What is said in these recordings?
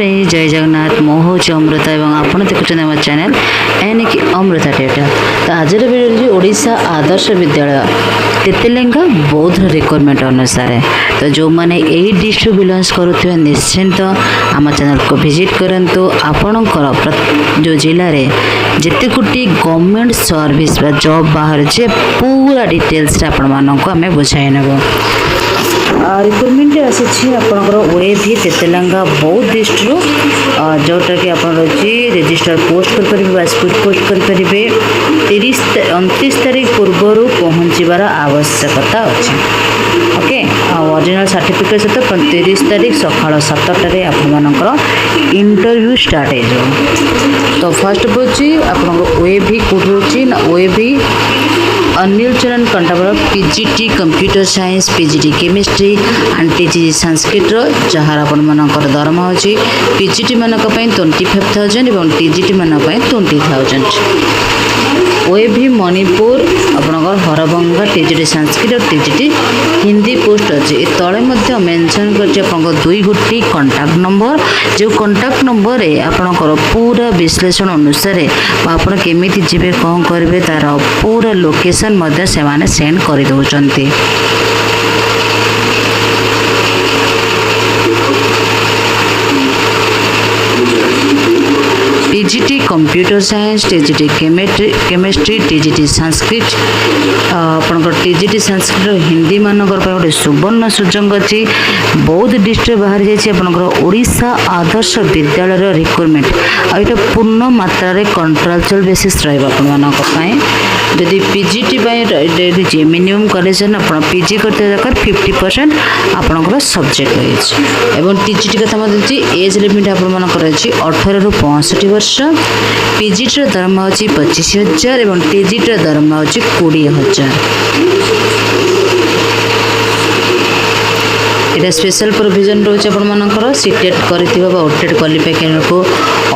Friends जय जगन्नाथ मो हूँ अमृता और आपड़ देखुं आम चैनल यानी कि अमृता डेटा। तो आज वीडियो ओडिशा आदर्श विद्यालय तेतेलेंगा बौद्ध रिक्वायरमेंट अनुसार तो जो मैंने यही डिस्ट्रिक्ट बिलोंग्स करुवे निश्चिंत आम चैनल को विजिट करूँ। आपणकर जो जिले में जिते गोटी गवर्नमेंट सर्विस जॉब बाहर पूरा डिटेल्स आपण आम बुझाई नेब। रिक्रुटमेंट आसी आपंकर ओए भी तेतेलेंगा बौद्ध डिस्ट्रिक्ट जोटा कि आप रेजिस्टर पोस्ट करेंगे स्पीड पोस्ट करेंगे 29 तारीख पूर्व पहुँचबार आवश्यकता अच्छे। ओके ओरिजिनल सर्टिफिकेट सहित 30 तारीख सकाल 7टार आपर इंटरव्यू स्टार्ट हो। तो फर्स्ट बुझी आप ओए भी कौटी ना ओए भी अनिल चरण कंटाबर PGT computer science PGT chemistry and TGT Sanskrit जहाँ आपंकर दरमा हो पीजीटी मानक 25,000 और टीजीटी मानक 20,000। ओए भी मणिपुर आपंकर हरभंगा टीजीटी संस्कृत और टीजीटी हिंदी पोस्ट अच्छे तले मेंशन कर 2 गोटी कंटाक्ट नंबर जो कंटाक्ट नंबर आपंकर पूरा विश्लेषण अनुसार आप केमी जी कौन करेंगे तार पूरा लोकेशन से माने सेंड कर दौरान। TGT computer science TGT chemistry TGT Sanskrit आपंकर टीजीटी संस्कृत हिंदी मानकर गोटे सुवर्ण सुजोग अच्छी बौद्ध डिस्ट्रिक्ट बाहर जापर ओडिशा आदर्श विद्यालय रिक्रुटमेंट आईटा पूर्ण मात्रा कंट्राक्चुअल बेसिस रही। जदि पीजीटी मिनिमम क्वालिफिकेशन आप पीजी करते दरकार 50% आपंकर सब्जेक्ट रही। टीजीटी कथा एज लिमिट आपर 18 ରୁ 65 वर्ष पीजीटी दरमा हो 25,000 और टीजीटी दरमा हो 20,000। यहाँ स्पेशल प्रोविजन रोचे आपर सीटेट कर ओटेड क्वालिफिकेशन को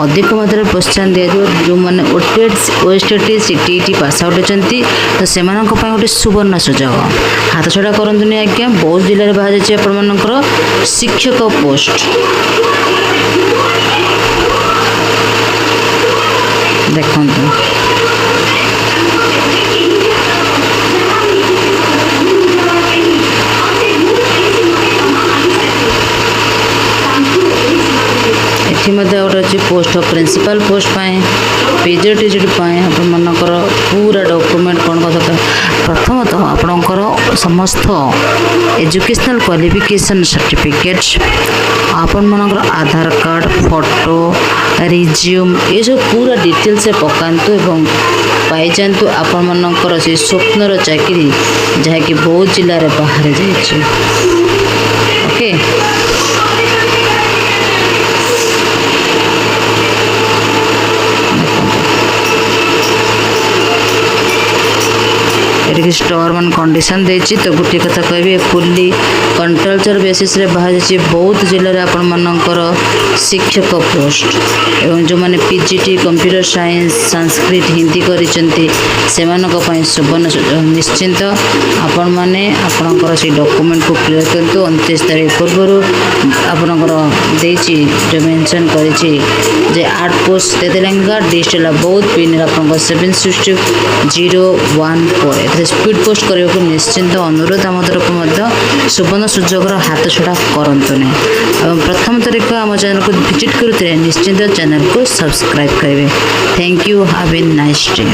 अधिक मात्रा प्रोत्साहन दिया जो मैंने ओटेड ओएसटी सीटीटी पास आउट होती तो से गोटे सुवर्ण सुजोग हाथ छड़ा करतुनि आज्ञा। बौद्ध जिले में बाहर जापर शिक्षक पोस्ट देखो गोटे post of principal post PG TGT आपंकर पूरा डॉक्यूमेंट कौन कथा प्रथमतः आपंकर समस्त एजुकेशनल क्वालिफिकेशन सर्टिफिकेट आपंकर आधार कार्ड फोटो रिज्यूम ये सब पूरा डिटेल से पकातु एवं पाई जातु आपंकर से स्वप्नर चाकरी जहाँकि बौद्ध जिले में बाहर जाइए। ओके टर्म एंड कंडीशन देती तो गोटे कथा कह फुल्ली कंट्राक्चुअल बेसिस रे बाहर जाइए बौद्ध जिले में आपंकर शिक्षक पोस्ट एवं जो मैंने PGT computer science Sanskrit Hindi करी सुवर्ण निश्चिंत आपण मैंने आपंकर से डॉक्यूमेंट को क्लियर करूँ। 29 तारीख पूर्व आपंकर जो मेंशन कर 8 पोस्ट तेतेलेंगा डिस्ट्रिक्ट बौद्ध पिन आप 76014 स्पीड पोस्ट करने को निश्चिंत अनुरोध आम तरफ सुवर्ण सुजोग हाथ छड़ा करतुनि। प्रथम तारीख आम चैनल को विजिट करुते निश्चिंत चैनल को सब्सक्राइब करेंगे। Thank you have a nice day.